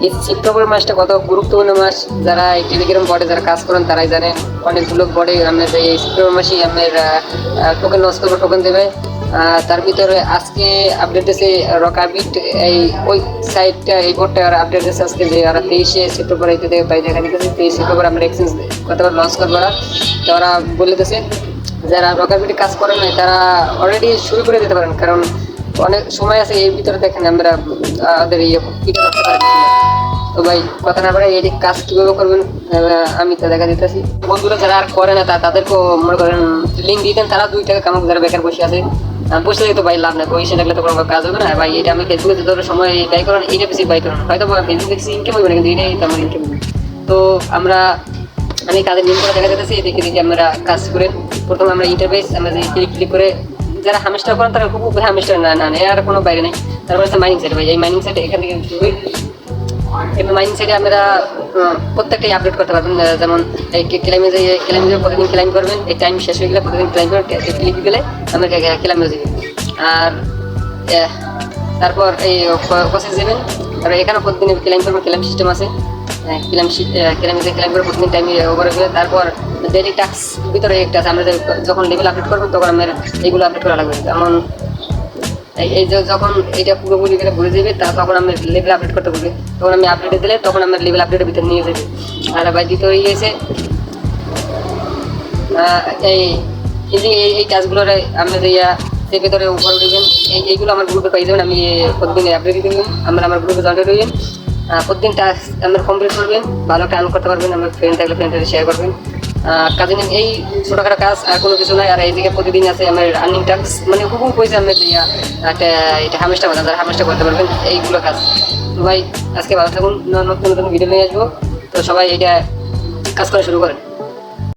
এই সেপ্টেম্বর মাসটা কত গুরুত্বপূর্ণ মাস, যারা এই টেলিগ্রাম বোর্ডে যারা কাজ করেন তারাই জানেন। অনেকগুলো বোর্ডে আমাদের এই সেপ্টেম্বর মাসেই আমাদের টোকেন লঞ্চ করবে, টোকেন দেবে। তার ভিতরে আজকে আপডেট দিয়েছে রকাবিট, এই ওই সাইটটা, এই বোর্ডটা আপডেট দিয়েছে আজকে যে ওরা 23শে সেপ্টেম্বর এই ভাই দেখা দিতেছে 23 সেপ্টেম্বর আমরা এক্সচেঞ্জ কতবার লঞ্চ করবো ওরা। তো ওরা বলে দিয়েছে যারা রকাবিটে কাজ করেন নাই তারা অলরেডি শুরু করে দিতে পারেন, কারণ অনেক সময় আছে এই ভিতরে দেখেন আমরা আমাদের ইয়ে করতে পারি। তো ভাই কথা না বলে এই কাজ কিভাবে করবেন আমি তো দেখা দিতেছি। বন্ধুরা যারা আর করে না তাদেরকেও মনে করেন লিঙ্ক দিতেন, তারা 2 টাকা কামাক, যারা বেকার বসে আছে বসে তো ভাই লাভ নাই, বসে থাকলে তো কোনো কাজ হবে না ভাই। এটা আমি ফেসবুকে যত সময় ব্যয় করেন এটা বেশি ব্যয় করেন, হয়তো ফেসবুকে ইনকাম হবে না, কিন্তু এটাই তো আমার ইনকাম। তো আমি কাজের লিঙ্ক করে দেখা যেতেছি, দেখে দেখি আমরা কাজ করে প্রথমে আমরা ইন্টারফেস আমরা ক্লিক করে যারা হামেস্টার করেন তারা খুব হামেস্টার না আর কোনো বাইরে নেই। তারপরে হচ্ছে মাইনিং সাইট, ভাই এই মাইনিং সাইট এখান থেকে এবার মাইনিং সাইটে আপনারা প্রত্যেকটাই আপডেট করতে পারবেন। যেমন এই ক্লাইমেজে প্রতিদিন ক্লাইম করবেন, এই টাইম শেষ হয়ে গেলে প্রতিদিন ক্লাইম করবেন, ক্লিক গেলে আমরা ক্লাইম হয়ে যাবে। আর তারপর এই প্রসেস দেবেন, আর এখানে প্রতিদিন ক্লাইম করবেন, ক্লাইম সিস্টেম আছে, ক্লাইম করে প্রতিদিন টাইম ওভার গেলে তারপর ডেইলি টাস্ক ভিতরে একটা আছে, আমরা যখন লেভেল আপডেট করবেন তখন আমরা এইগুলো আপডেট করা লাগবে। যেমন এই যখন এটা পুরোপুরি করে ঘুরে যাবে তখন আমি লেভেল আপডেট করতে বলবে, তখন আমি আপডেটে দিলে তখন আমার লেভেল আপডেটের ভিতরে নিয়ে যাবে। আর ভাই দ্বিতীয় হয়ে গেছে এই টাস্কগুলোর আমরা যে সে ভিতরে উপরে উঠবেন, এইগুলো আমার গ্রুপে পাই যাবেন। আমি প্রতিদিন আপডেট দিতে দেবেন, আমার গ্রুপে জয়েন হবেন, প্রতিদিন টাস্ক আমরা কমপ্লিট করবেন, ভালো একটা আর্ন করতে পারবেন। আমার ফ্রেন্ড থাকলে ফ্রেন্ডের শেয়ার করবেন। কাজে নিন এই ছোটোখাটো কাজ, আর কোনো কিছু নাই। আর এইদিকে প্রতিদিন আছে আমার আর্নিং টাস্ক, মানে হুকুম পয়সা আমরা এটা হামেশটা কথা, যারা হামেশটা করতে পারবেন এইগুলো কাজ। তো ভাই আজকে ভালো থাকুন, নতুন নতুন ভিডিও নিয়ে আসবো। তো সবাই এটা কাজ করা শুরু করেন।